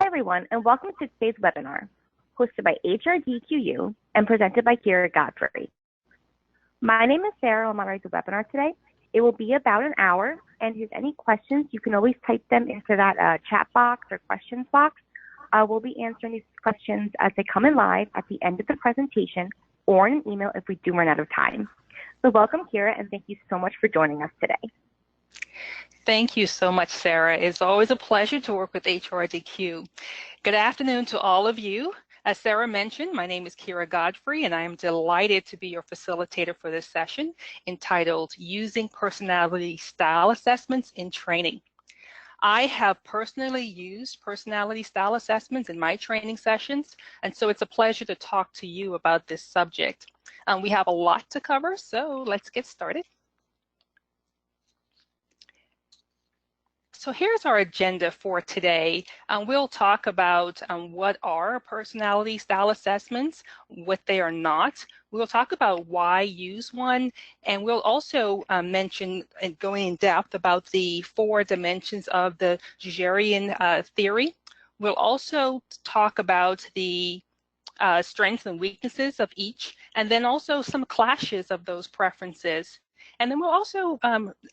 everyone, and welcome to today's webinar, hosted by HRDQ-U and presented by Keera Godfrey. My name is Sarah. I'll moderate the webinar today. It will be about an hour, and if you have any questions, you can always type them into that chat box or questions box. We'll be answering these questions as they come in live at the end of the presentation or in an email if we do run out of time. So welcome, Keera, and thank you so much for joining us today. Thank you so much, Sarah. It's always a pleasure to work with HRDQ. Good afternoon to all of you. As Sarah mentioned, my name is Keera Godfrey, and I am delighted to be your facilitator for this session entitled Using Personality Style Assessments in Training. I have personally used personality style assessments in my training sessions, and so it's a pleasure to talk to you about this subject. We have a lot to cover, so let's get started. So here's our agenda for today. We'll talk about what are personality style assessments, what they are not. We'll talk about why use one, and we'll also mention and go in depth about the 4 dimensions of the Jagerian theory. We'll also talk about the strengths and weaknesses of each, and then also some clashes of those preferences. And then we'll also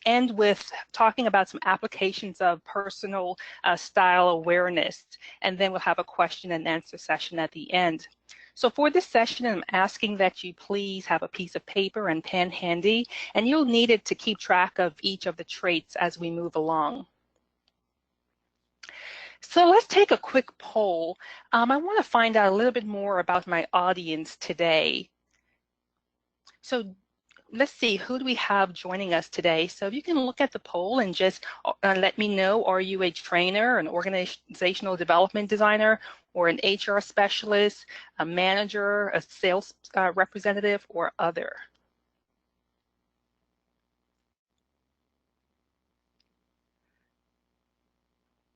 end with talking about some applications of personal style awareness, and then we'll have a question and answer session at the end. So for this session, I'm asking that you please have a piece of paper and pen handy, and you'll need it to keep track of each of the traits as we move along. So let's take a quick poll. I want to find out a little bit more about my audience today. So let's see, who do we have joining us today? So if you can look at the poll and just let me know, are you a trainer, an organizational development designer, or an HR specialist, a manager, a sales representative, or other?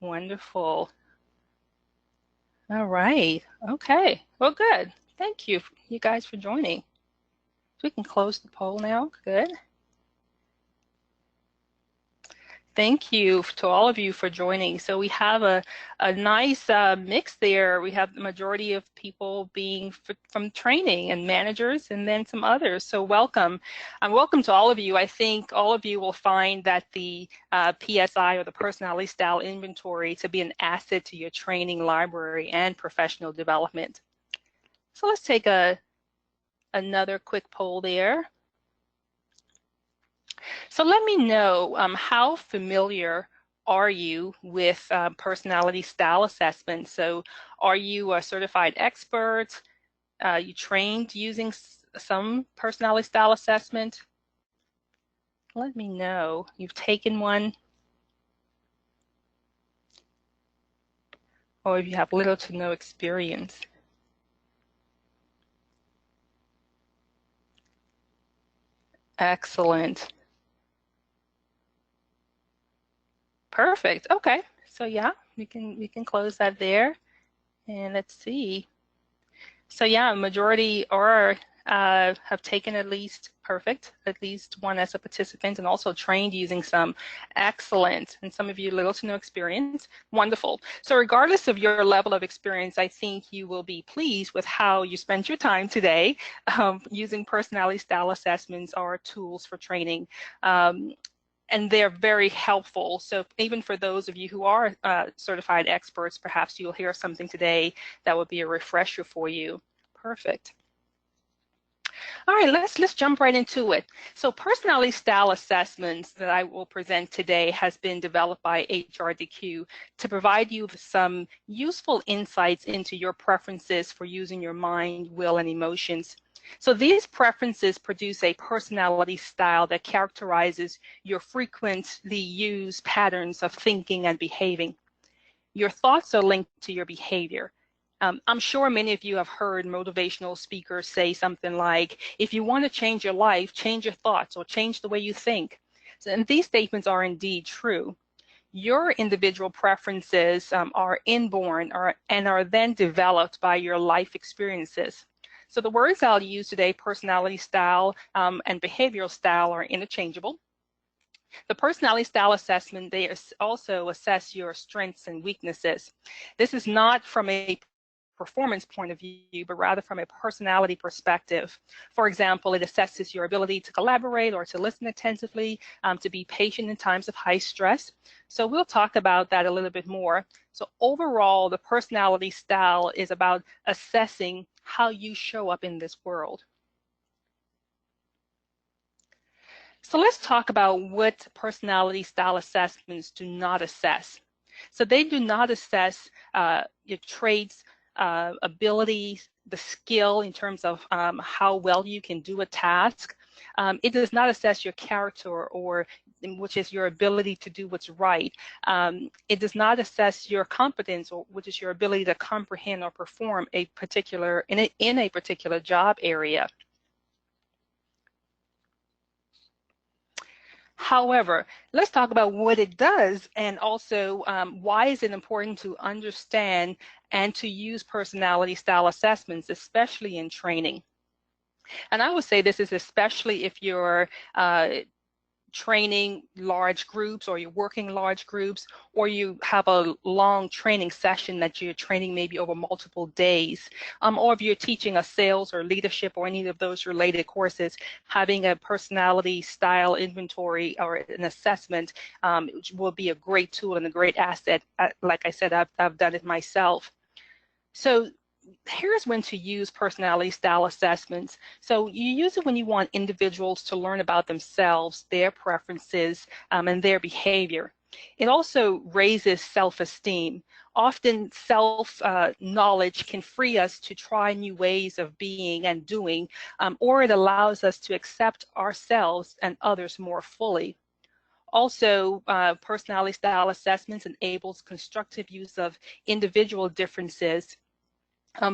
Wonderful. All right. Okay. Well, good. Thank you guys for joining. We can close the poll now. Good. Thank you to all of you for joining. So we have a nice mix there. We have the majority of people being from training and managers, and then some others. So welcome. And welcome to all of you. I think all of you will find that the PSI, or the Personality Style Inventory, to be an asset to your training library and professional development. So let's take another quick poll there. So let me know, how familiar are you with personality style assessment? So are you a certified expert? You trained using some personality style assessment? Let me know. You've taken one, or if you have little to no experience. Excellent. Perfect. Okay. So yeah, we can close that there, and let's see. So yeah, a majority are have taken at least one as a participant, and also trained using some. Excellent. And some of you little to no experience. Wonderful. So regardless of your level of experience, I think you will be pleased with how you spent your time today using personality style assessments or tools for training. And they're very helpful. So even for those of you who are certified experts, perhaps you'll hear something today that would be a refresher for you. Perfect. All right, let's jump right into it. So personality style assessments that I will present today has been developed by HRDQ to provide you with some useful insights into your preferences for using your mind, will, and emotions. So these preferences produce a personality style that characterizes your frequently used patterns of thinking and behaving. Your thoughts are linked to your behavior. I'm sure many of you have heard motivational speakers say something like, if you want to change your life, change your thoughts or change the way you think. And these statements are indeed true. Your individual preferences are inborn and are then developed by your life experiences. So the words I'll use today, personality style and behavioral style, are interchangeable. The personality style assessment, they also assess your strengths and weaknesses. This is not from a performance point of view, but rather from a personality perspective. For example, it assesses your ability to collaborate or to listen attentively, to be patient in times of high stress. So we'll talk about that a little bit more. So overall, the personality style is about assessing how you show up in this world. So let's talk about what personality style assessments do not assess. So they do not assess your traits, abilities, the skill in terms of how well you can do a task. It does not assess your character, or which is your ability to do what's right. It does not assess your competence, or which is your ability to comprehend or perform a particular in a particular job area. However, let's talk about what it does, and also why is it important to understand and to use personality style assessments, especially in training. And I would say this is especially if you're training large groups, or you're working large groups, or you have a long training session that you're training maybe over multiple days, or if you're teaching a sales or leadership or any of those related courses, having a personality style inventory or an assessment will be a great tool and a great asset. Like I said, I've done it myself. So here's when to use personality style assessments. So you use it when you want individuals to learn about themselves, their preferences, and their behavior. It also raises self-esteem. Often self-knowledge can free us to try new ways of being and doing, or it allows us to accept ourselves and others more fully. Also, personality style assessments enables constructive use of individual differences.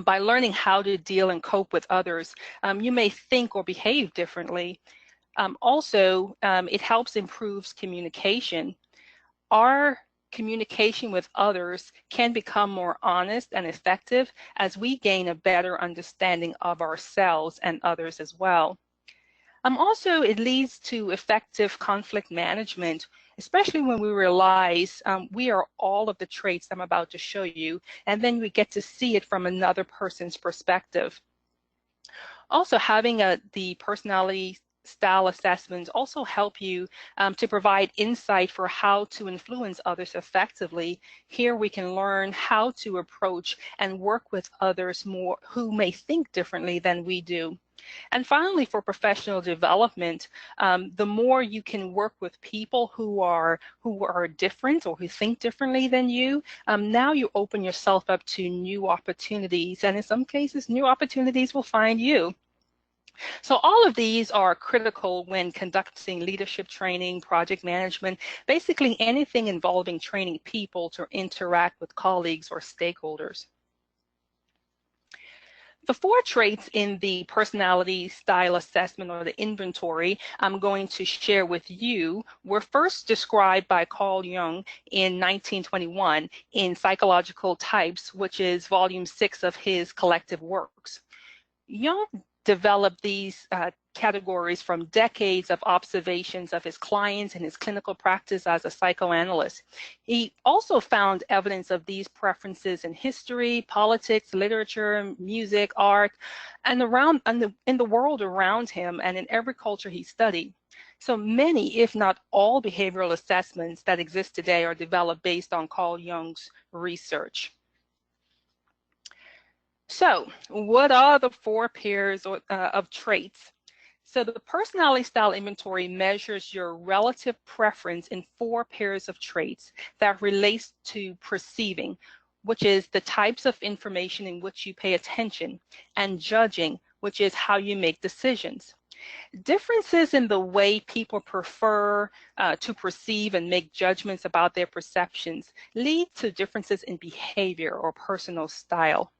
By learning how to deal and cope with others, you may think or behave differently. Also, it helps improves communication. Our communication with others can become more honest and effective as we gain a better understanding of ourselves and others as well. Also, it leads to effective conflict management, especially when we realize we are all of the traits I'm about to show you, and then we get to see it from another person's perspective. Also, having the personality style assessments also help you to provide insight for how to influence others effectively. Here we can learn how to approach and work with others more who may think differently than we do. And finally, for professional development, the more you can work with people who are different or who think differently than you, now you open yourself up to new opportunities, and in some cases, new opportunities will find you. So all of these are critical when conducting leadership training, project management, basically anything involving training people to interact with colleagues or stakeholders. The 4 traits in the personality style assessment, or the inventory, I'm going to share with you were first described by Carl Jung in 1921 in Psychological Types, which is volume 6 of his collective works. Jung developed these categories from decades of observations of his clients and his clinical practice as a psychoanalyst. He also found evidence of these preferences in history, politics, literature, music, art, and in the world around him and in every culture he studied. So many, if not all, behavioral assessments that exist today are developed based on Carl Jung's research. So what are the 4 pairs of traits? So the personality style inventory measures your relative preference in 4 pairs of traits that relates to perceiving, which is the types of information in which you pay attention, and judging, which is how you make decisions. Differences in the way people prefer to perceive and make judgments about their perceptions lead to differences in behavior or personal style.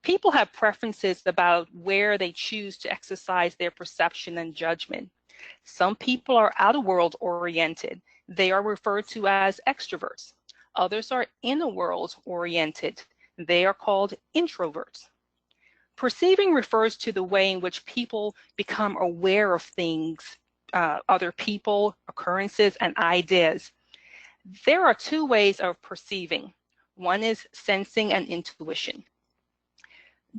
People have preferences about where they choose to exercise their perception and judgment. Some people are outer world oriented. They are referred to as extroverts. Others are inner world oriented. They are called introverts. Perceiving refers to the way in which people become aware of things other people, occurrences, and ideas. There are two ways of perceiving. One is sensing and intuition.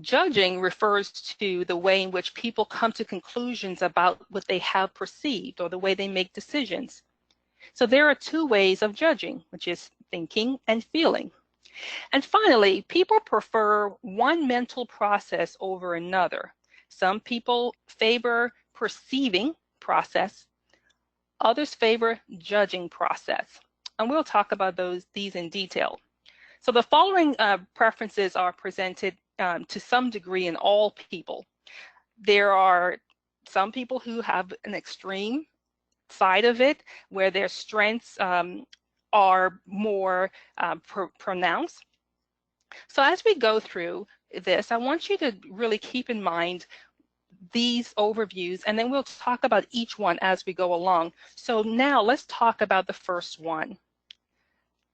Judging refers to the way in which people come to conclusions about what they have perceived or the way they make decisions. So there are two ways of judging, which is thinking and feeling. And finally, people prefer one mental process over another. Some people favor perceiving process, others favor judging process. And we'll talk about these in detail. So the following preferences are presented to some degree in all people. There are some people who have an extreme side of it, where their strengths are more pronounced. So as we go through this, I want you to really keep in mind these overviews, and then we'll talk about each one as we go along. So now let's talk about the first one.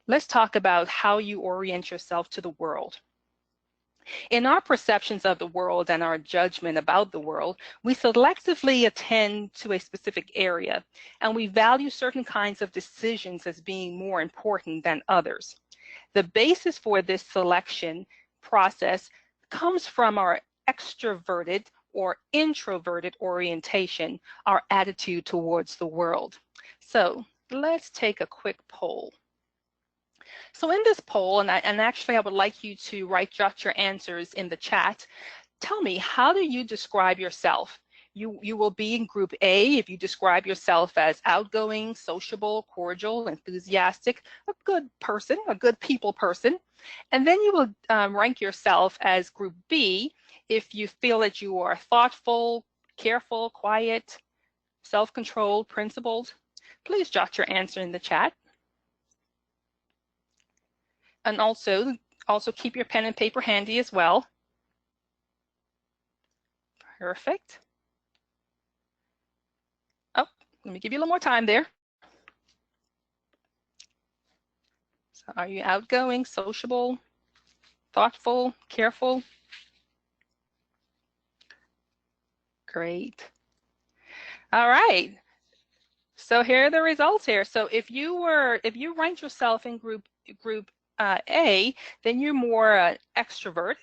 Let's talk about how you orient yourself to the world. In our perceptions of the world and our judgment about the world, we selectively attend to a specific area, and we value certain kinds of decisions as being more important than others. The basis for this selection process comes from our extroverted or introverted orientation, our attitude towards the world. So let's take a quick poll. So in this poll, and actually I would like you to jot your answers in the chat. Tell me, how do you describe yourself? You will be in group A if you describe yourself as outgoing, sociable, cordial, enthusiastic, a good person, a good people person. And then you will rank yourself as group B if you feel that you are thoughtful, careful, quiet, self-controlled, principled. Please jot your answer in the chat. And also keep your pen and paper handy as well. Perfect. Oh, let me give you a little more time there. So are you outgoing, sociable, thoughtful, careful? Great. All right. So here are the results here. So if you ranked yourself in group A, then you're more extrovert.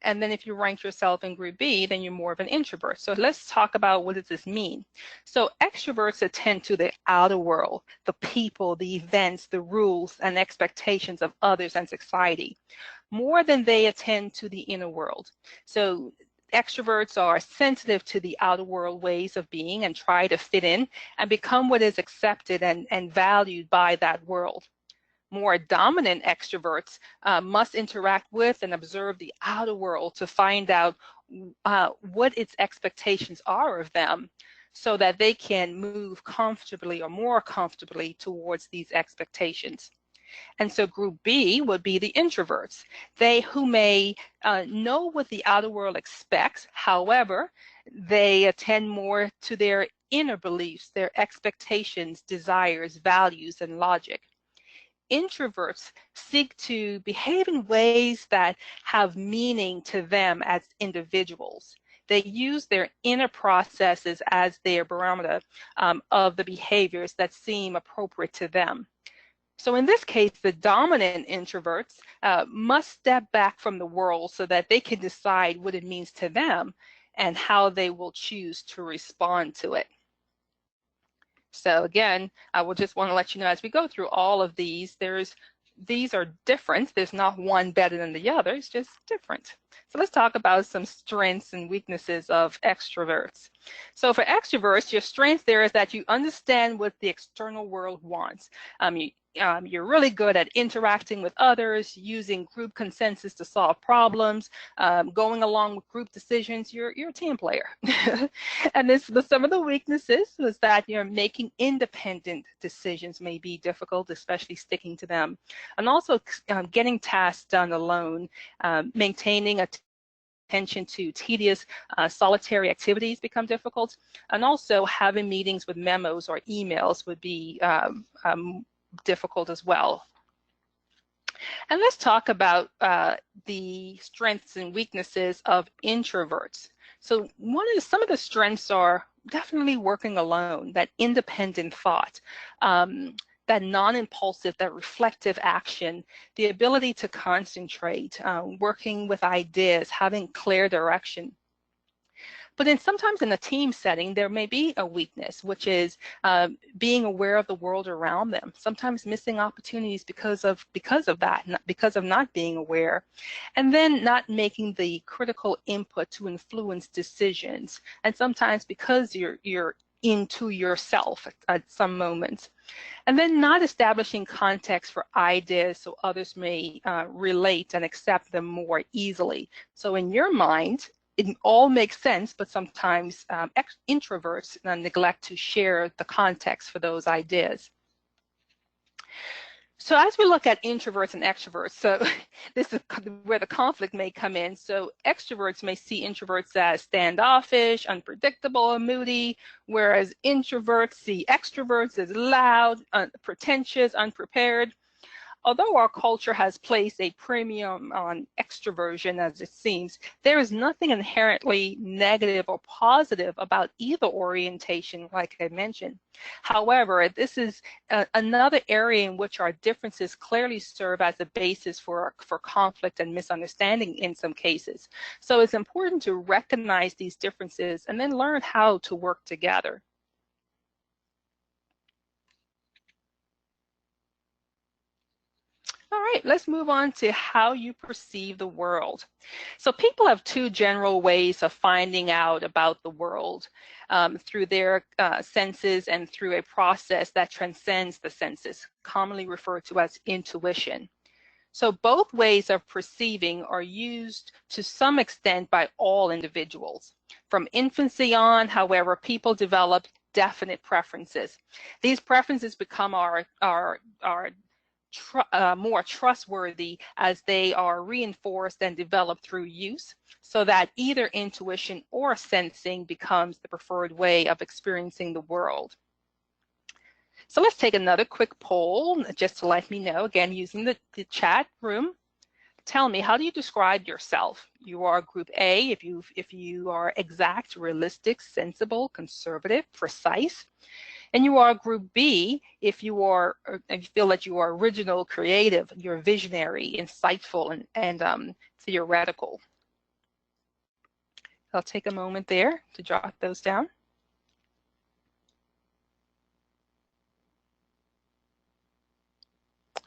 And then if you rank yourself in group B, then you're more of an introvert. So let's talk about, what does this mean? So extroverts attend to the outer world, the people, the events, the rules and expectations of others and society, more than they attend to the inner world. So extroverts are sensitive to the outer world ways of being and try to fit in and become what is accepted and valued by that world. More dominant extroverts must interact with and observe the outer world to find out what its expectations are of them, so that they can move comfortably or more comfortably towards these expectations. And so group B would be the introverts. They who may know what the outer world expects, however, they attend more to their inner beliefs, their expectations, desires, values, and logic. Introverts seek to behave in ways that have meaning to them as individuals. They use their inner processes as their barometer of the behaviors that seem appropriate to them. So in this case, the dominant introverts must step back from the world so that they can decide what it means to them and how they will choose to respond to it. So again, I will just want to let you know, as we go through all of these, these are different. There's not one better than the other, it's just different. So let's talk about some strengths and weaknesses of extroverts. So for extroverts, your strength there is that you understand what the external world wants. You're really good at interacting with others, using group consensus to solve problems, going along with group decisions. You're a team player. And some of the weaknesses was that making independent decisions may be difficult, especially sticking to them, and also getting tasks done alone, maintaining attention to tedious solitary activities become difficult, and also having meetings with memos or emails would be difficult as well. And let's talk about the strengths and weaknesses of introverts. So some of the strengths are definitely working alone, that independent thought, that non-impulsive, that reflective action, the ability to concentrate, working with ideas, having clear direction. But then sometimes in a team setting, there may be a weakness, which is being aware of the world around them, sometimes missing opportunities because of that, because of not being aware, and then not making the critical input to influence decisions, and sometimes because you're into yourself at some moments. And then not establishing context for ideas so others may relate and accept them more easily. So in your mind, it all makes sense, but sometimes introverts neglect to share the context for those ideas. So as we look at introverts and extroverts, so this is where the conflict may come in. So extroverts may see introverts as standoffish, unpredictable, and moody, whereas introverts see extroverts as loud, pretentious, unprepared. Although our culture has placed a premium on extroversion, as it seems, there is nothing inherently negative or positive about either orientation, like I mentioned. However, this is another area in which our differences clearly serve as a basis for conflict and misunderstanding in some cases. So it's important to recognize these differences and then learn how to work together. All right, let's move on to how you perceive the world. So people have two general ways of finding out about the world, through their senses and through a process that transcends the senses, commonly referred to as intuition. So both ways of perceiving are used to some extent by all individuals. From infancy on, however, people develop definite preferences. These preferences become more trustworthy as they are reinforced and developed through use, so that either intuition or sensing becomes the preferred way of experiencing the world. So let's take another quick poll just to let me know, again, using the chat room. Tell me, how do you describe yourself? You are group A if you are exact, realistic, sensible, conservative, precise. And you are group B if you feel that you are original, creative, you're visionary, insightful, and theoretical. I'll take a moment there to jot those down.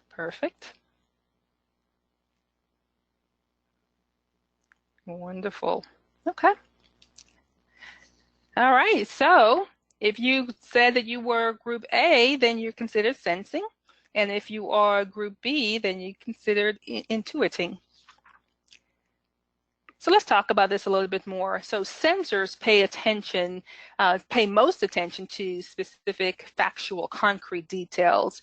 Perfect. Wonderful. Okay. All right, so if you said that you were group A, then you're considered sensing. And if you are group B, then you're considered intuiting. So let's talk about this a little bit more. So sensors pay most attention to specific, factual, concrete details.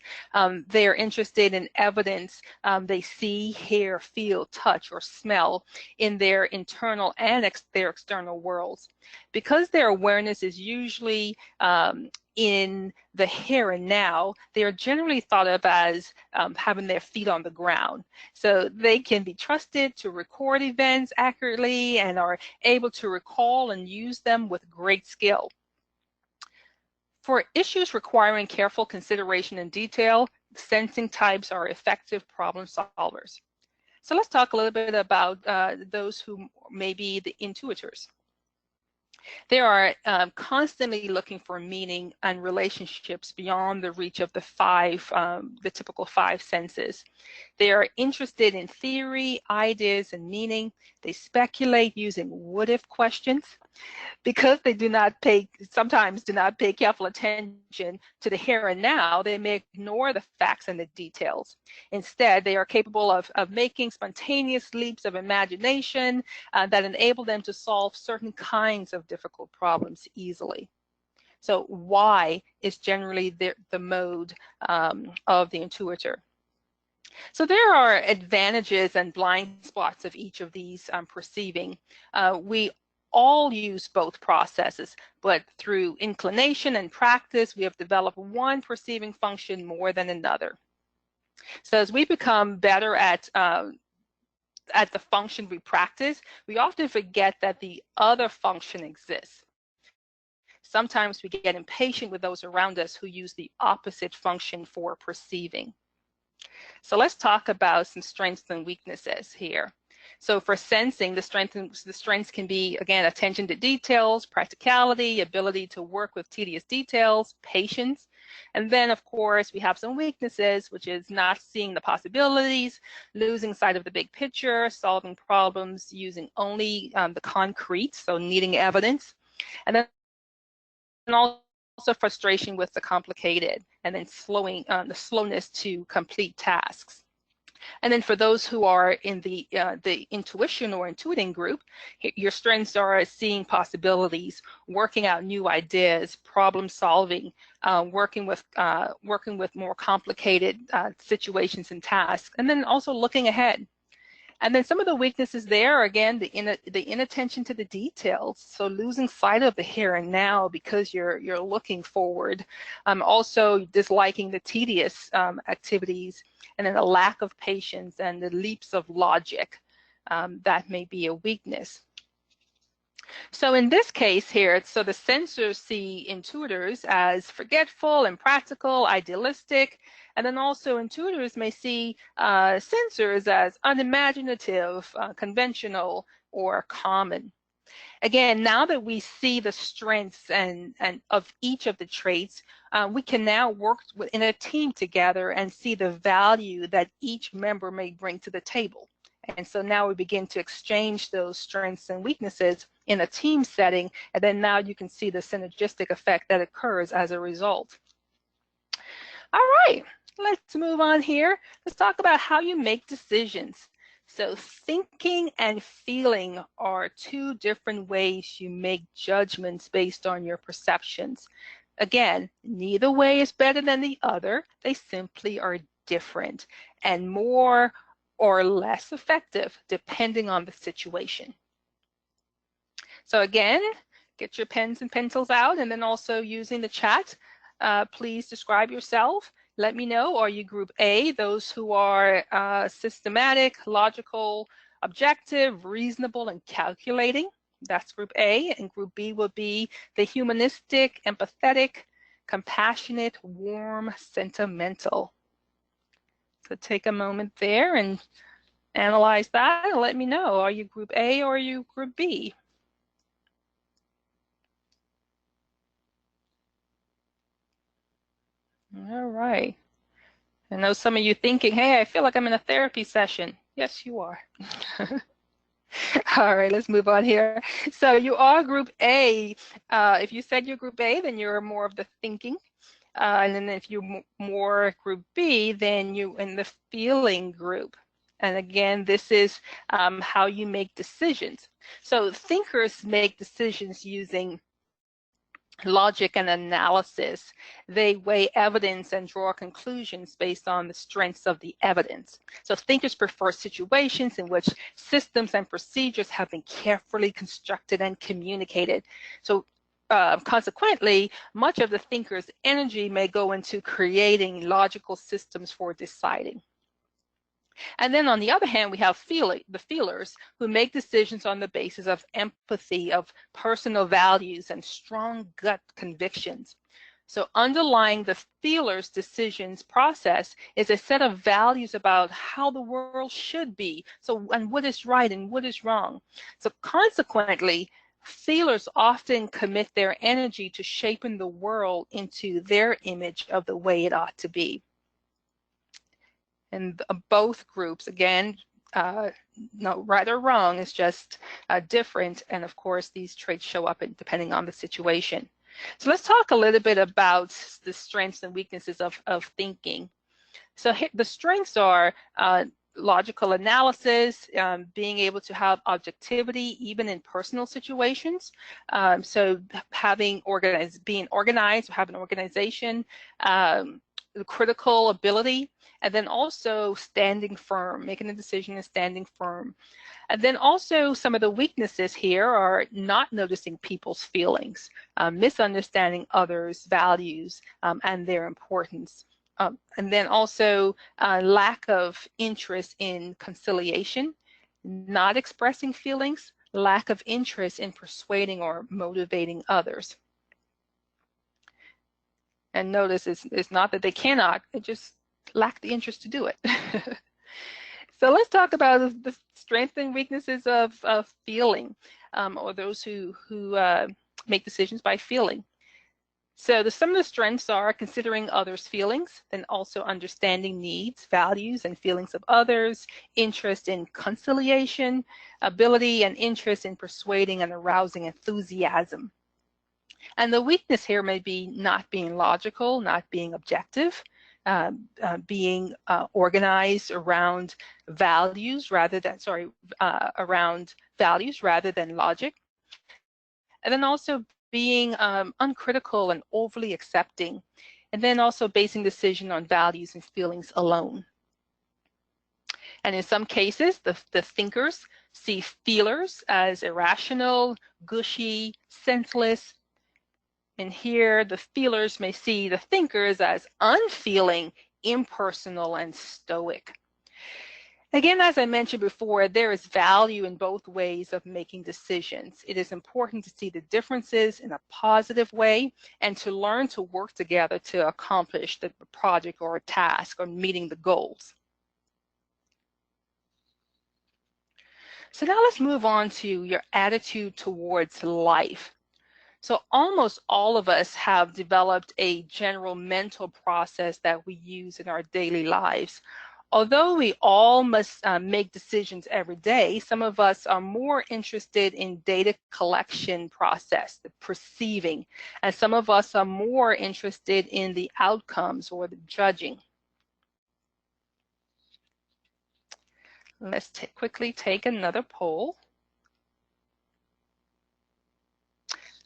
They're interested in evidence they see, hear, feel, touch, or smell in their internal and their external worlds. Because their awareness is usually in the here and now, they are generally thought of as having their feet on the ground. So they can be trusted to record events accurately and are able to recall and use them with great skill. For issues requiring careful consideration and detail, sensing types are effective problem solvers. So let's talk a little bit about those who may be the intuitors. They are constantly looking for meaning and relationships beyond the reach of the typical five senses. They are interested in theory, ideas, and meaning. They speculate using what-if questions. Because they sometimes do not pay careful attention to the here and now, they may ignore the facts and the details. Instead, they are capable of making spontaneous leaps of imagination that enable them to solve certain kinds of difficult problems easily. So why is generally the mode of the intuitor. So there are advantages and blind spots of each of these perceiving. We all use both processes, but through inclination and practice, we have developed one perceiving function more than another. So as we become better at the function we practice, we often forget that the other function exists. sometimes we get impatient with those around us who use the opposite function for perceiving. So let's talk about some strengths and weaknesses here. So for sensing, the strengths can be, again, attention to details, practicality, ability to work with tedious details, patience. And then, of course, we have some weaknesses, which is not seeing the possibilities, losing sight of the big picture, solving problems using only the concrete, so needing evidence. And then also frustration with the complicated, and then the slowness to complete tasks. And then for those who are in the intuition or intuiting group, your strengths are seeing possibilities, working out new ideas, problem solving, working with more complicated situations and tasks, and then also looking ahead. And then some of the weaknesses there, again, the inattention to the details, so losing sight of the here and now because you're looking forward. Also disliking the tedious activities, and then a lack of patience and the leaps of logic. That may be a weakness. So in this case here, so the sensors see intuitors as forgetful, impractical, idealistic, and then also intuitors may see sensors as unimaginative, conventional, or common. Again, now that we see the strengths and of each of the traits, we can now work in a team together and see the value that each member may bring to the table. And so now we begin to exchange those strengths and weaknesses in a team setting, and then now you can see the synergistic effect that occurs as a result. All right, let's move on here. Let's talk about how you make decisions. So thinking and feeling are two different ways you make judgments based on your perceptions. Again, neither way is better than the other. They simply are different and more or less effective depending on the situation. So again, get your pens and pencils out, and then also using the chat, please describe yourself. Let me know, are you group A, those who are systematic, logical, objective, reasonable, and calculating? That's group A. And group B will be the humanistic, empathetic, compassionate, warm, sentimental. So take a moment there and analyze that and let me know, are you group A or are you group B? All right. I know some of you thinking, hey, I feel like I'm in a therapy session. Yes, you are. All right, let's move on here. So you are group A. If you said you're group A, then you're more of the thinking. And then if you're more group B, then you're in the feeling group. And again, this is how you make decisions. So thinkers make decisions using logic and analysis. They weigh evidence and draw conclusions based on the strengths of the evidence. So thinkers prefer situations in which systems and procedures have been carefully constructed and communicated. So consequently, much of the thinker's energy may go into creating logical systems for deciding. And then on the other hand, we have the feelers who make decisions on the basis of empathy, of personal values, and strong gut convictions. So underlying the feelers' decisions process is a set of values about how the world should be, and what is right and what is wrong. So consequently, feelers often commit their energy to shaping the world into their image of the way it ought to be. And both groups, again, no right or wrong, is just different. And of course, these traits show up depending on the situation. So let's talk a little bit about the strengths and weaknesses of thinking. So the strengths are logical analysis, being able to have objectivity even in personal situations. So being organized, having organization, critical ability, and then also standing firm, making a decision and standing firm. And then also some of the weaknesses here are not noticing people's feelings, misunderstanding others' values and their importance. And then also lack of interest in conciliation, not expressing feelings, lack of interest in persuading or motivating others. And notice it's not that they cannot, they just lack the interest to do it. So let's talk about the strengths and weaknesses of feeling, or those who make decisions by feeling. So some of the strengths are considering others' feelings, then also understanding needs, values, and feelings of others, interest in conciliation, ability and interest in persuading and arousing enthusiasm. And the weakness here may be not being logical, not being objective, being organized around values rather than, around values rather than logic. And then also being uncritical and overly accepting, and then also basing decision on values and feelings alone. And in some cases, the thinkers see feelers as irrational, gushy, senseless. And here, the feelers may see the thinkers as unfeeling, impersonal, and stoic. Again, as I mentioned before, there is value in both ways of making decisions. It is important to see the differences in a positive way and to learn to work together to accomplish the project or a task or meeting the goals. So now let's move on to your attitude towards life. So almost all of us have developed a general mental process that we use in our daily lives. Although we all must make decisions every day, some of us are more interested in data collection process, the perceiving, and some of us are more interested in the outcomes or the judging. Let's quickly take another poll.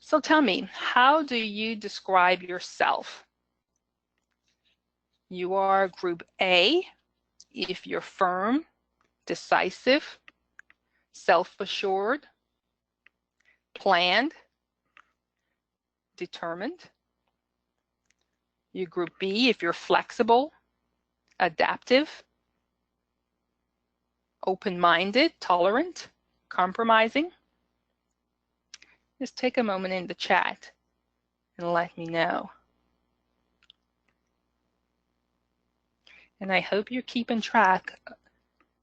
So tell me, how do you describe yourself? You are group A if you're firm, decisive, self-assured, planned, determined. You group B if you're flexible, adaptive, open-minded, tolerant, compromising. Just take a moment in the chat and let me know. And I hope you're keeping track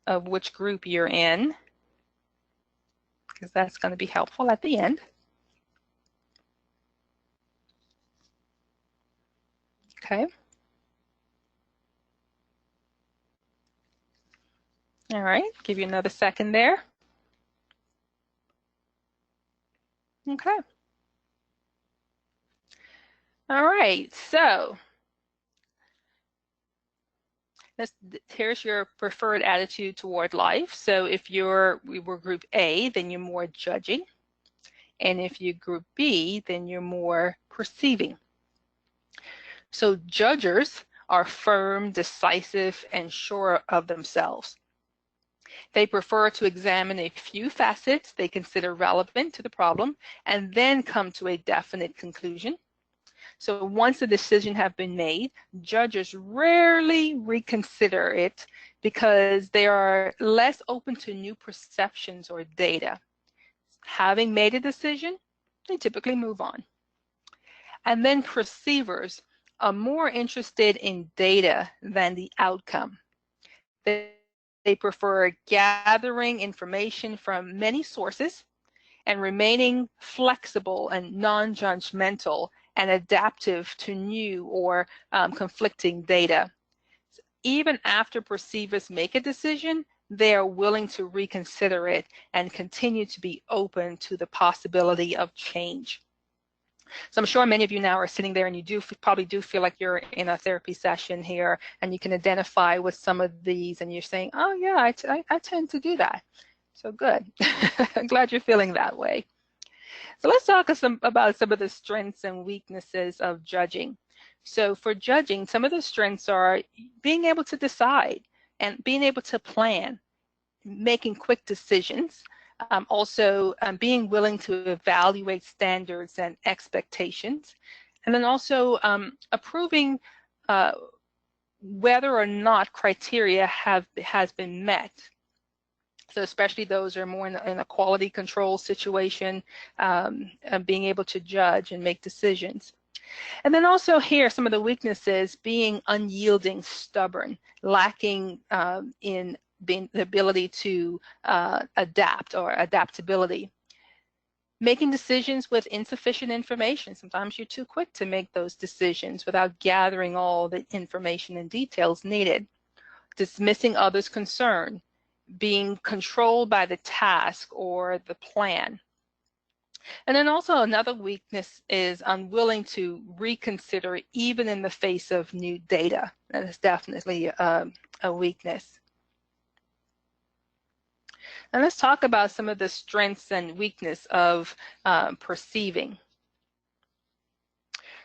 of which group you're in, because that's going to be helpful at the end. Okay. All right, give you another second there. Okay. All right, so here's your preferred attitude toward life. So if we were group A, then you're more judging. And if you group B, then you're more perceiving. So judgers are firm, decisive, and sure of themselves. They prefer to examine a few facets they consider relevant to the problem and then come to a definite conclusion. So once a decision has been made, judges rarely reconsider it because they are less open to new perceptions or data. Having made a decision, they typically move on. And then perceivers are more interested in data than the outcome. They prefer gathering information from many sources and remaining flexible and non-judgmental and adaptive to new or conflicting data. Even after perceivers make a decision, they are willing to reconsider it and continue to be open to the possibility of change. So I'm sure many of you now are sitting there and you probably do feel like you're in a therapy session here and you can identify with some of these and you're saying, oh yeah, I tend to do that. So good. I'm glad you're feeling that way. So let's talk about some of the strengths and weaknesses of judging. So for judging, some of the strengths are being able to decide and being able to plan, making quick decisions, also being willing to evaluate standards and expectations, and then also approving whether or not criteria has been met. So especially those who are more in a quality control situation, being able to judge and make decisions. And then also here, some of the weaknesses being unyielding, stubborn, some of the weaknesses being unyielding, stubborn, lacking in the ability to adapt or adaptability. Making decisions with insufficient information. Sometimes you're too quick to make those decisions without gathering all the information and details needed. Dismissing others' concern, being controlled by the task or the plan. And then also another weakness is unwilling to reconsider even in the face of new data. That is definitely a weakness. And let's talk about some of the strengths and weakness of perceiving.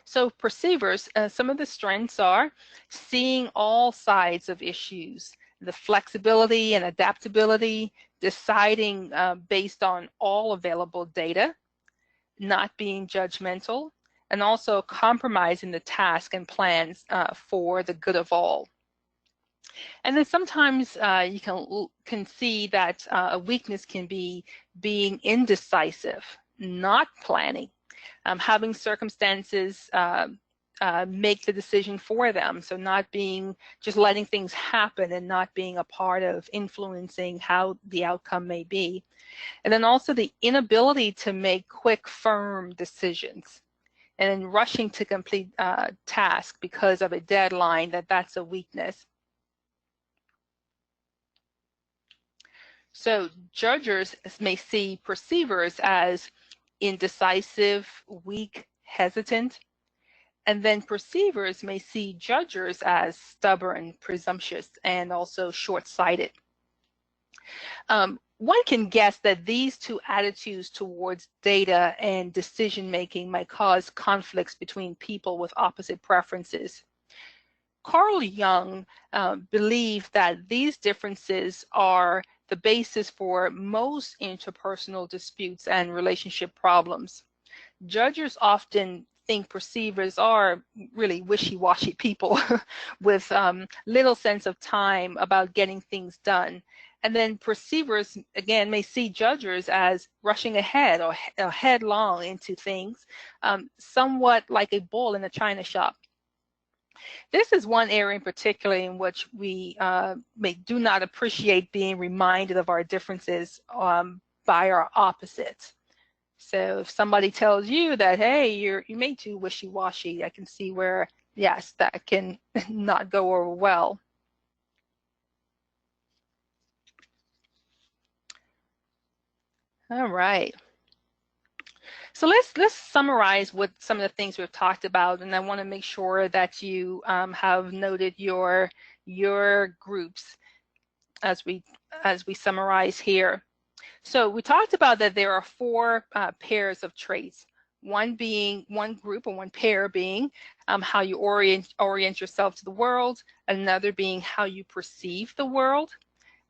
So perceivers, some of the strengths are seeing all sides of issues, the flexibility and adaptability, deciding based on all available data, not being judgmental, and also compromising the task and plans for the good of all. And then sometimes you can see that a weakness can be being indecisive, not planning, having circumstances make the decision for them. So not being, just letting things happen and not being a part of influencing how the outcome may be. And then also the inability to make quick, firm decisions. And then rushing to complete tasks because of a deadline, that's a weakness. So judges may see perceivers as indecisive, weak, hesitant, and then perceivers may see judgers as stubborn, presumptuous, and also short-sighted. One can guess that these two attitudes towards data and decision-making might cause conflicts between people with opposite preferences. Carl Jung believed that these differences are the basis for most interpersonal disputes and relationship problems. Judges often think perceivers are really wishy-washy people with little sense of time about getting things done. And then perceivers, again, may see judgers as rushing ahead or headlong into things, somewhat like a bull in a china shop. This is one area in particular in which we do not appreciate being reminded of our differences by our opposites. So if somebody tells you that, hey, you may too wishy-washy, I can see where, yes, that can not go over well. All right. So let's summarize what some of the things we've talked about, and I want to make sure that you have noted your groups as we summarize here. So we talked about that there are four pairs of traits. One group or one pair being how you orient yourself to the world. Another being how you perceive the world.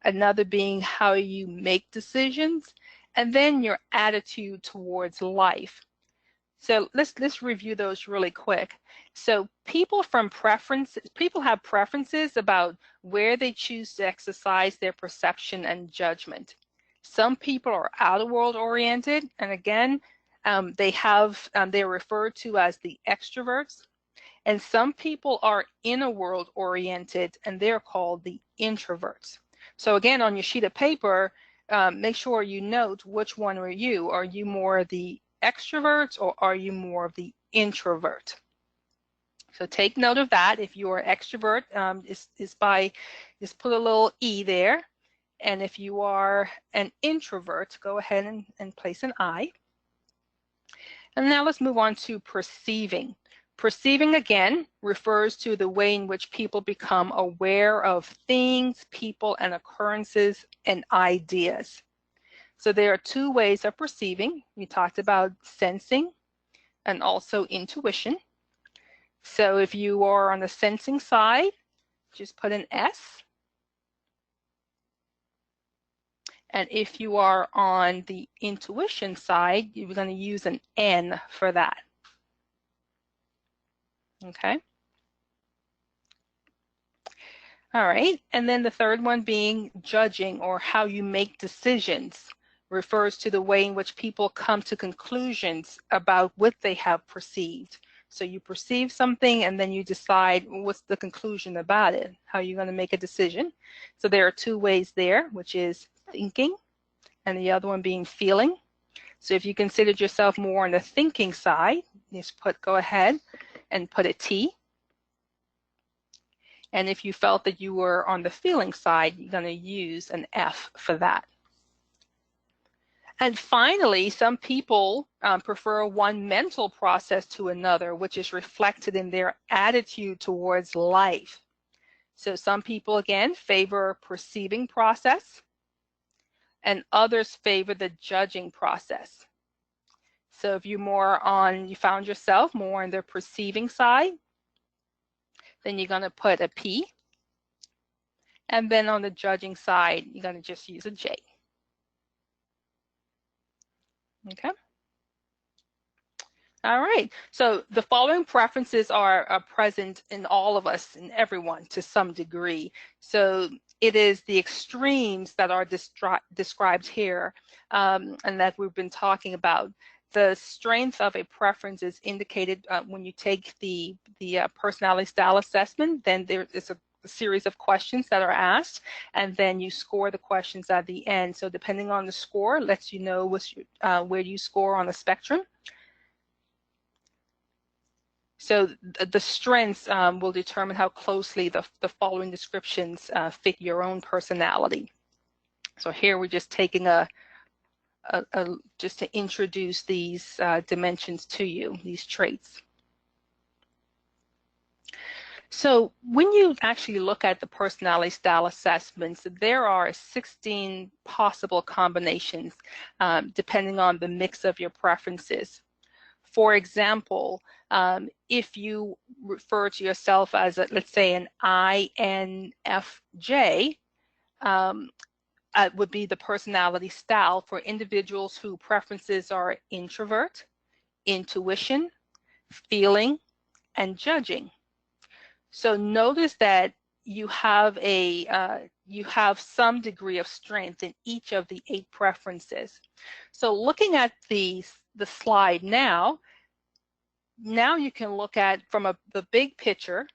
Another being how you make decisions. And then your attitude towards life. So let's review those really quick. So people have preferences about where they choose to exercise their perception and judgment. Some people are outer world oriented, and again, they're referred to as the extroverts. And some people are inner world oriented, and they're called the introverts. So again, on your sheet of paper, make sure you note which one are you. Are you more the extrovert or are you more of the introvert? So take note of that. If you are extrovert, just put a little E there. And if you are an introvert, go ahead and place an I. And now let's move on to perceiving. Perceiving, again, refers to the way in which people become aware of things, people, and occurrences and ideas. So there are two ways of perceiving. We talked about sensing and also intuition. So if you are on the sensing side, just put an S. And if you are on the intuition side, you're going to use an N for that. Okay. All right. And then the third one being judging, or how you make decisions, refers to the way in which people come to conclusions about what they have perceived. So you perceive something and then you decide what's the conclusion about it, how you're going to make a decision. So there are two ways there, which is thinking and the other one being feeling. So if you considered yourself more on the thinking side, just go ahead and put a T. And if you felt that you were on the feeling side, you're going to use an F for that. And finally, some people prefer one mental process to another, which is reflected in their attitude towards life. So some people, again, favor perceiving process, and others favor the judging process. So if you found yourself more on the perceiving side, then you're going to put a P. And then on the judging side, you're going to just use a J. Okay. All right. So the following preferences are present in all of us, in everyone to some degree. So it is the extremes that are described here and that we've been talking about. The strength of a preference is indicated when you take the personality style assessment. Then there is a series of questions that are asked, and then you score the questions at the end. So depending on the score, lets you know where you score on the spectrum. So the strengths will determine how closely the following descriptions fit your own personality. So here we're just taking just to introduce these dimensions to you, these traits. So when you actually look at the personality style assessments, there are 16 possible combinations depending on the mix of your preferences. For example, if you refer to yourself as, let's say, an INFJ, would be the personality style for individuals whose preferences are introvert, intuition, feeling, and judging. So notice that you have some degree of strength in each of the 8 preferences. So looking at the slide now you can look at from the big picture,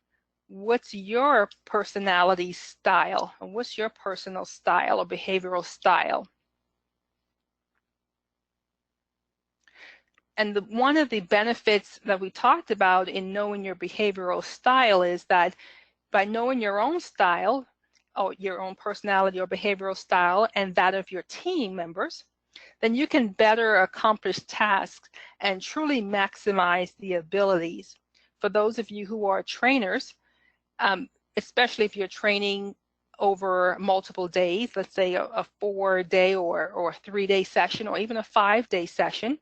what's your personality style and what's your personal style or behavioral style. And one of the benefits that we talked about in knowing your behavioral style is that by knowing your own style or your own personality or behavioral style and that of your team members, then you can better accomplish tasks and truly maximize the abilities. For those of you who are trainers, especially if you're training over multiple days, let's say a 4-day or 3-day session or even a 5-day session,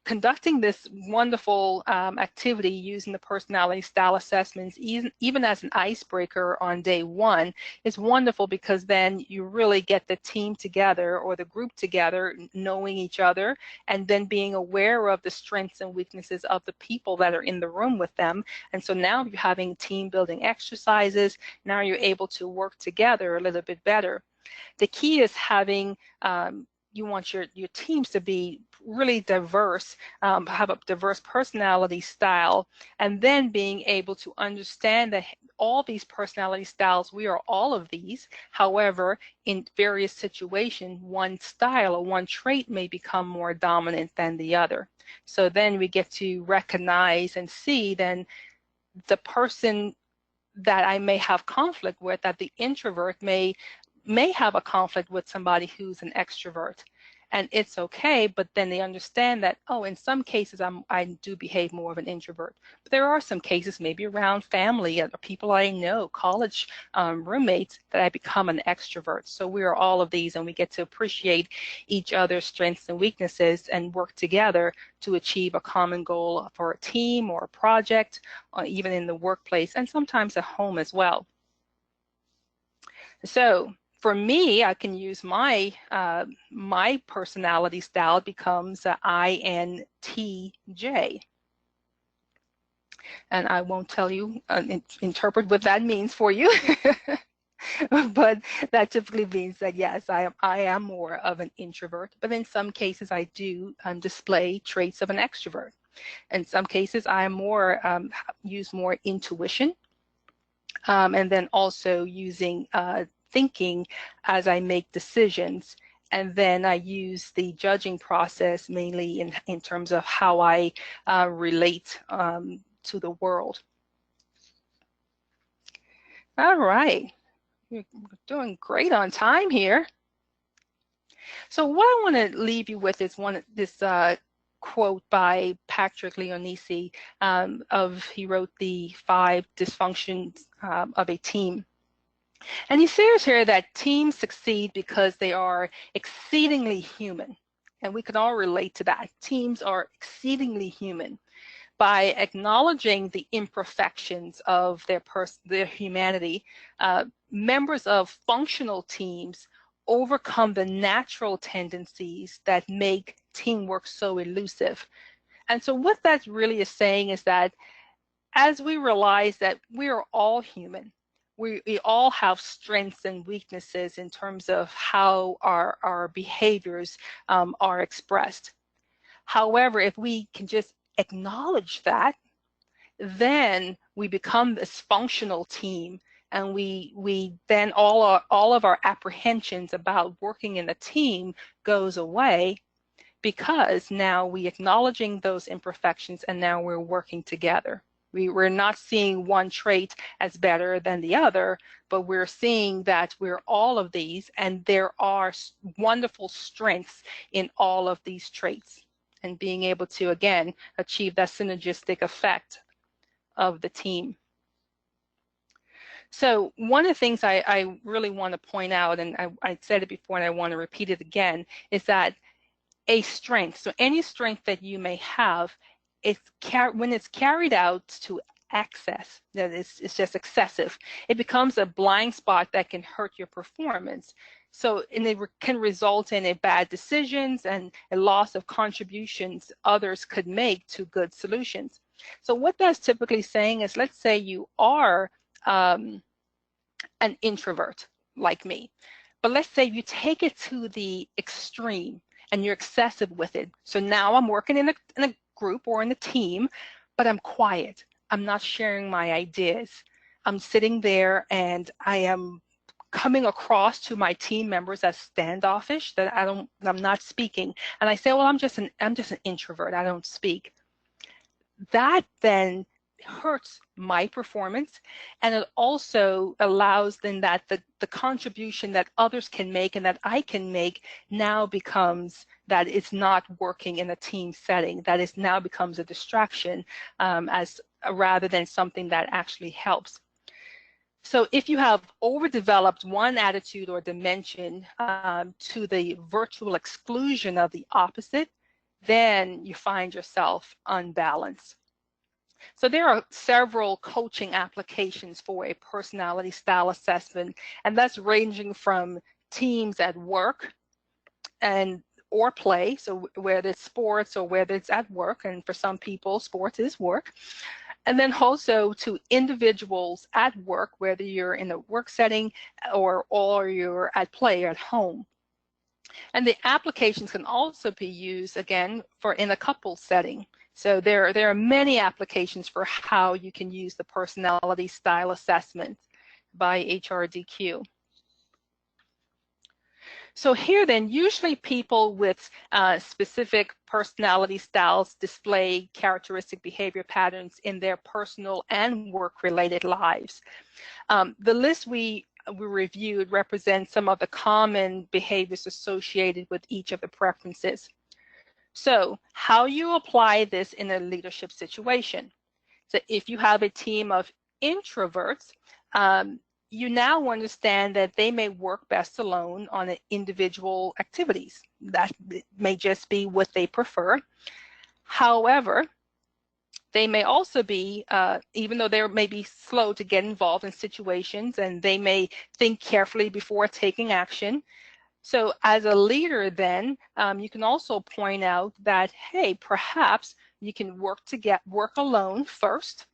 conducting this wonderful activity using the personality style assessments, even as an icebreaker on day 1, is wonderful because then you really get the team together or the group together, knowing each other, and then being aware of the strengths and weaknesses of the people that are in the room with them. And so now you're having team building exercises. Now you're able to work together a little bit better. The key is having you want your teams to be really diverse, have a diverse personality style, and then being able to understand that all these personality styles, we are all of these. However, in various situations, one style or one trait may become more dominant than the other. So then we get to recognize and see then the person that I may have conflict with, that the introvert may have a conflict with somebody who's an extrovert, and it's okay, but then they understand that, oh, in some cases I do behave more of an introvert, but there are some cases maybe around family or people I know, college roommates, that I become an extrovert. So we are all of these, and we get to appreciate each other's strengths and weaknesses and work together to achieve a common goal for a team or a project, or even in the workplace, and sometimes at home as well. So for me, I can use my my personality style. It becomes INTJ. And I won't tell you, interpret what that means for you. But that typically means that, yes, I am more of an introvert. But in some cases, I do display traits of an extrovert. In some cases, I more use more intuition, and then also using thinking as I make decisions. And then I use the judging process mainly in terms of how I relate to the world. All right, you're doing great on time here. So what I want to leave you with is this quote by Patrick Leonisi. He wrote the 5 dysfunctions of a team. And he says here that teams succeed because they are exceedingly human. And we can all relate to that. Teams are exceedingly human. By acknowledging the imperfections of their humanity, members of functional teams overcome the natural tendencies that make teamwork so elusive. And so what that really is saying is that as we realize that we are all human, we all have strengths and weaknesses in terms of how our behaviors are expressed. However, if we can just acknowledge that, then we become this functional team, and we then all of our apprehensions about working in a team goes away, because now we're acknowledging those imperfections and now we're working together. We're not seeing one trait as better than the other, but we're seeing that we're all of these, and there are wonderful strengths in all of these traits, and being able to, again, achieve that synergistic effect of the team. So one of the things I really want to point out, and I said it before and I want to repeat it again, is that a strength, so any strength that you may have, when it's carried out to excess, that it's just excessive, it becomes a blind spot that can hurt your performance. So, and it can result in bad decisions and a loss of contributions others could make to good solutions. So what that's typically saying is, let's say you are an introvert like me, but let's say you take it to the extreme and you're excessive with it. So now I'm working in a group or in a team, but I'm quiet. I'm not sharing my ideas. I'm sitting there and I am coming across to my team members as standoffish, that I'm not speaking. And I say, well, I'm just an introvert. I don't speak. That then hurts my performance, and it also allows then that the contribution that others can make and that I can make now becomes that it's not working in a team setting, that it now becomes a distraction rather than something that actually helps. So if you have overdeveloped one attitude or dimension to the virtual exclusion of the opposite, then you find yourself unbalanced. So there are several coaching applications for a personality style assessment, and that's ranging from teams at work or play, so whether it's sports or whether it's at work, and for some people sports is work, and then also to individuals at work, whether you're in a work setting or you're at play or at home. And the applications can also be used, again, for in a couple setting. So there are many applications for how you can use the personality style assessment by HRDQ. So here then, usually people with specific personality styles display characteristic behavior patterns in their personal and work-related lives. The list we reviewed represents some of the common behaviors associated with each of the preferences. So how you apply this in a leadership situation. So if you have a team of introverts, you now understand that they may work best alone on individual activities. That may just be what they prefer. However, they may also be, even though they may be slow to get involved in situations, and they may think carefully before taking action. So as a leader then, you can also point out that, hey, perhaps you can work alone first,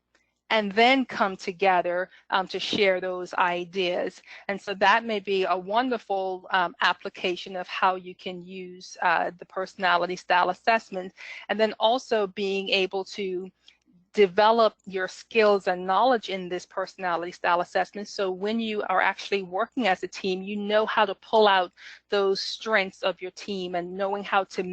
and then come together to share those ideas. And so that may be a wonderful application of how you can use the personality style assessment, and then also being able to develop your skills and knowledge in this personality style assessment. So when you are actually working as a team, you know how to pull out those strengths of your team, and knowing how to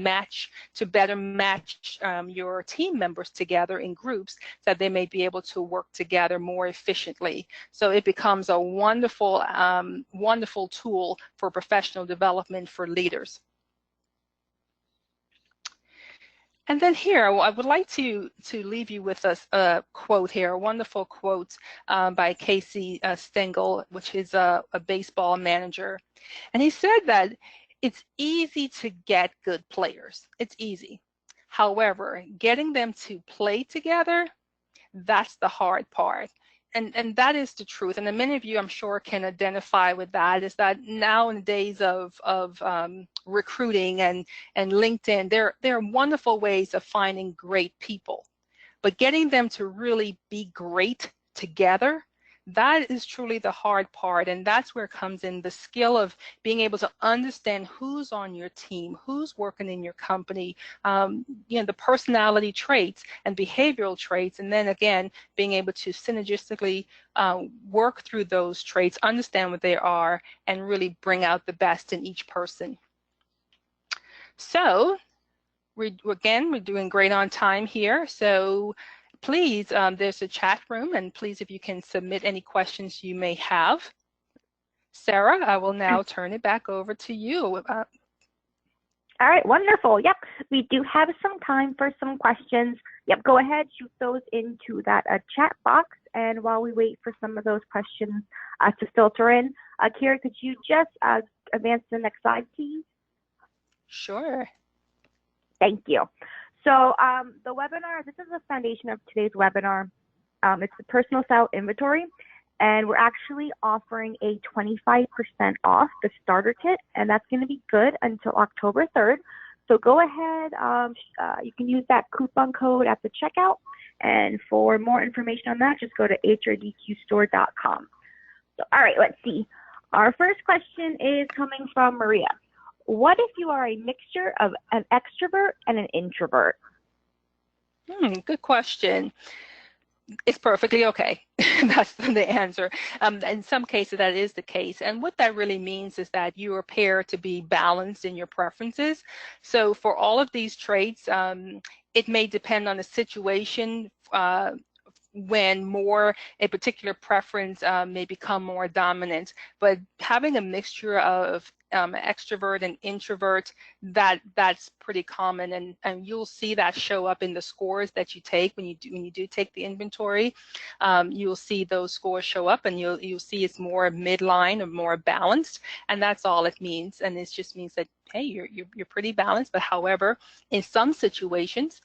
better match your team members together in groups so that they may be able to work together more efficiently. So it becomes a wonderful, wonderful tool for professional development for leaders. And then here, I would like to leave you with a quote here, a wonderful quote by Casey Stengel, which is a baseball manager. And he said that it's easy to get good players. It's easy. However, getting them to play together, that's the hard part. And that is the truth. And many of you, I'm sure, can identify with that, is that now in the days of recruiting and LinkedIn, there are wonderful ways of finding great people. But getting them to really be great together, that is truly the hard part. And that's where comes in the skill of being able to understand who's on your team, who's working in your company, the personality traits and behavioral traits, and then again, being able to synergistically work through those traits, understand what they are, and really bring out the best in each person. So we're doing great on time here. So please, there's a chat room, and please, if you can submit any questions you may have. Sarah, I will now turn it back over to you. All right, wonderful. Yep, we do have some time for some questions. Yep, go ahead, shoot those into that chat box. And while we wait for some of those questions to filter in, Keera, could you just advance to the next slide, please? Sure. Thank you. So the webinar, this is the foundation of today's webinar. It's the personal style inventory, and we're actually offering a 25% off the starter kit, and that's going to be good until October 3rd. So go ahead, you can use that coupon code at the checkout, and for more information on that, just go to HRDQstore.com. So, all right, let's see. Our first question is coming from Maria. What if you are a mixture of an extrovert and an introvert? Good question. It's perfectly okay. That's the answer. In some cases, that is the case. And what that really means is that you appear to be balanced in your preferences. So for all of these traits, it may depend on the situation when a particular preference may become more dominant. But having a mixture of extrovert and introvert, that's pretty common, and you'll see that show up in the scores that you take when you do take the inventory. You'll see those scores show up, and you'll see it's more midline or more balanced, and that's all it means. And it just means that, hey, you're pretty balanced. But however, in some situations,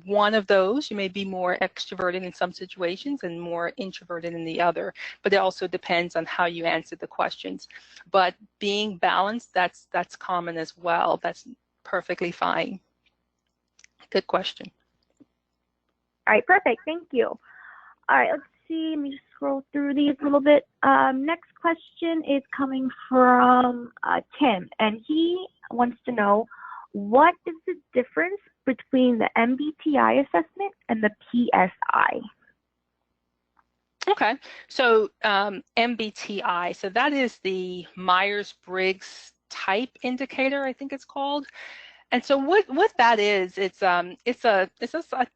one of those, you may be more extroverted in some situations and more introverted in the other, but it also depends on how you answer the questions. But being balanced, that's common as well. That's perfectly fine. Good question. All right, perfect. Thank you. All right, let's see. Let me just scroll through these a little bit. Next question is coming from Tim, and he wants to know, what is the difference between the MBTI assessment and the PSI? Okay, so MBTI, so that is the Myers-Briggs type indicator, I think it's called. And so what that is, it's a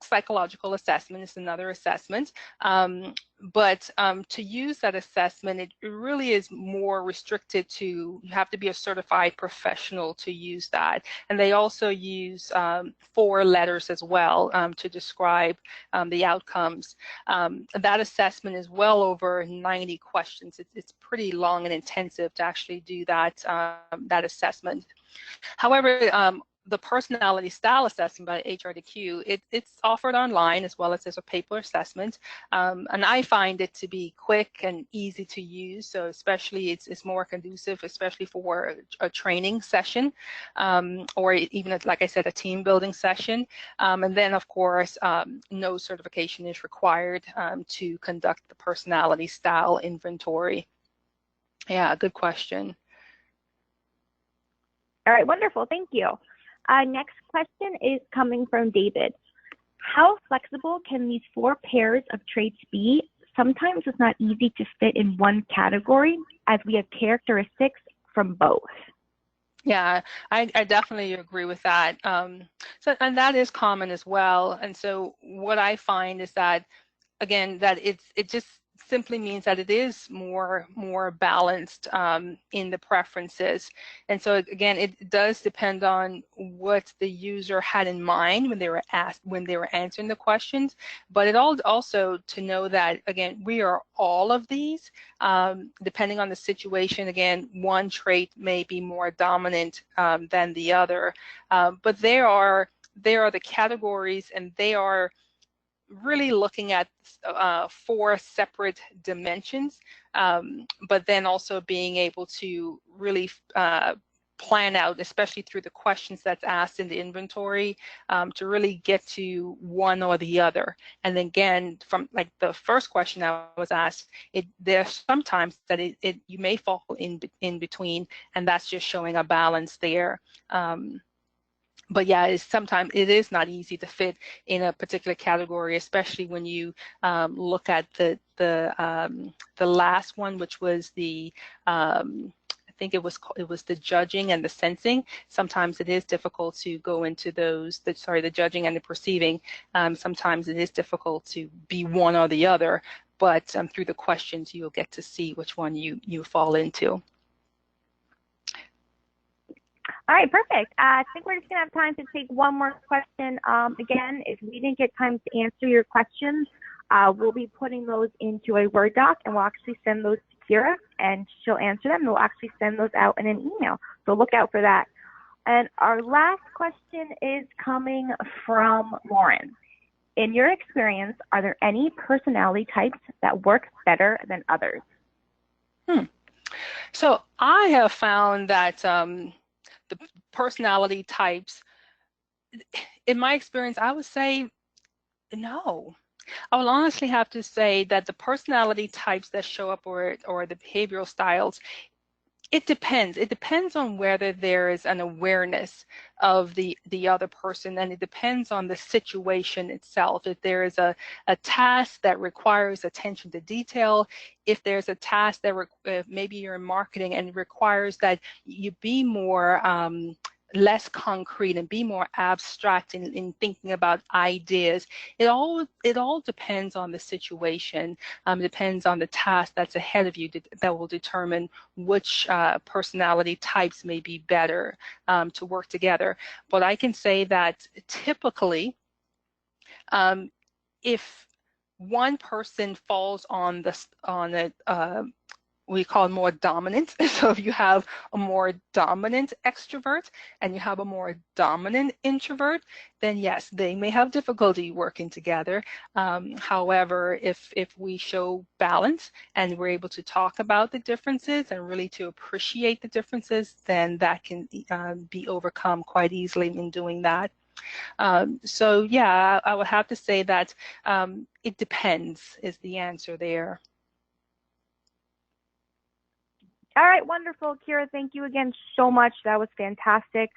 psychological assessment. It's another assessment, but to use that assessment, it really is more restricted to, you have to be a certified professional to use that. And they also use 4 letters as well to describe the outcomes. That assessment is well over 90 questions. It's pretty long and intensive to actually do that that assessment. However, the personality style assessment by HRDQ, it's offered online as well as a paper assessment, and I find it to be quick and easy to use. So especially it's more conducive, especially for a training session, or even like I said, a team building session. And then of course, no certification is required to conduct the personality style inventory. Yeah, good question. All right, wonderful, thank you. Next question is coming from David. How flexible can these 4 pairs of traits be? Sometimes it's not easy to fit in one category as we have characteristics from both. Yeah, I definitely agree with that. And that is common as well. And so what I find is that, again, that it just simply means that it is more balanced in the preferences. And so again, it does depend on what the user had in mind when they were answering the questions. But it also to know that, again, we are all of these. Depending on the situation, again, one trait may be more dominant than the other. But they are the categories, and they are really looking at 4 separate dimensions, but then also being able to really plan out, especially through the questions that's asked in the inventory, to really get to one or the other. And then again, from like the first question I was asked, there's sometimes that you may fall in between, and that's just showing a balance there. But yeah, sometimes it is not easy to fit in a particular category, especially when you look at the last one, which was the I think it was the judging and the sensing. Sometimes it is difficult to go into those. The judging and the perceiving. Sometimes it is difficult to be one or the other. But through the questions, you'll get to see which one you fall into. All right, perfect. I think we're just going to have time to take one more question. Again, if we didn't get time to answer your questions, we'll be putting those into a Word doc, and we'll actually send those to Keera, and she'll answer them. We'll actually send those out in an email, so look out for that. And our last question is coming from Lauren. In your experience, are there any personality types that work better than others? So I have found that the personality types, in my experience, I would say no. I will honestly have to say that the personality types that show up or the behavioral styles, it depends. It depends on whether there is an awareness of the other person, and it depends on the situation itself. If there is a task that requires attention to detail, if there's a task that maybe you're in marketing and requires that you be more less concrete and be more abstract in thinking about ideas. It all depends on the situation. Depends on the task that's ahead of you that will determine which personality types may be better to work together. But I can say that typically, if one person falls on we call more dominant. So if you have a more dominant extrovert and you have a more dominant introvert, then yes, they may have difficulty working together. However, if we show balance and we're able to talk about the differences and really to appreciate the differences, then that can be overcome quite easily in doing that. So yeah, I would have to say that it depends is the answer there. All right, wonderful, Keera. Thank you again so much. That was fantastic.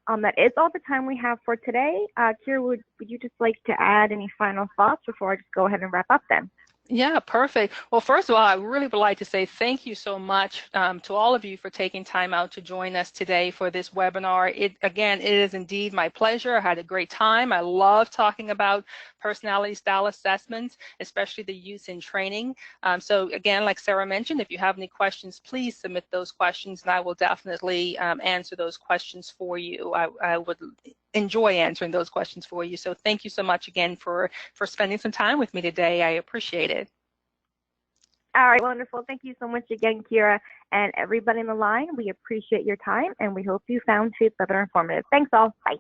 That is all the time we have for today. Keera, would you just like to add any final thoughts before I just go ahead and wrap up then? Yeah, perfect. Well, first of all, I really would like to say thank you so much to all of you for taking time out to join us today for this webinar. Again, it is indeed my pleasure. I had a great time. I love talking about personality style assessments, especially the use in training. So again, like Sarah mentioned, if you have any questions, please submit those questions, and I will definitely answer those questions for you. I would enjoy answering those questions for you. So thank you so much again for spending some time with me today. I appreciate it. All right, wonderful. Thank you so much again, Keera. And everybody in the line, we appreciate your time, and we hope you found today's webinar informative. Thanks all. Bye.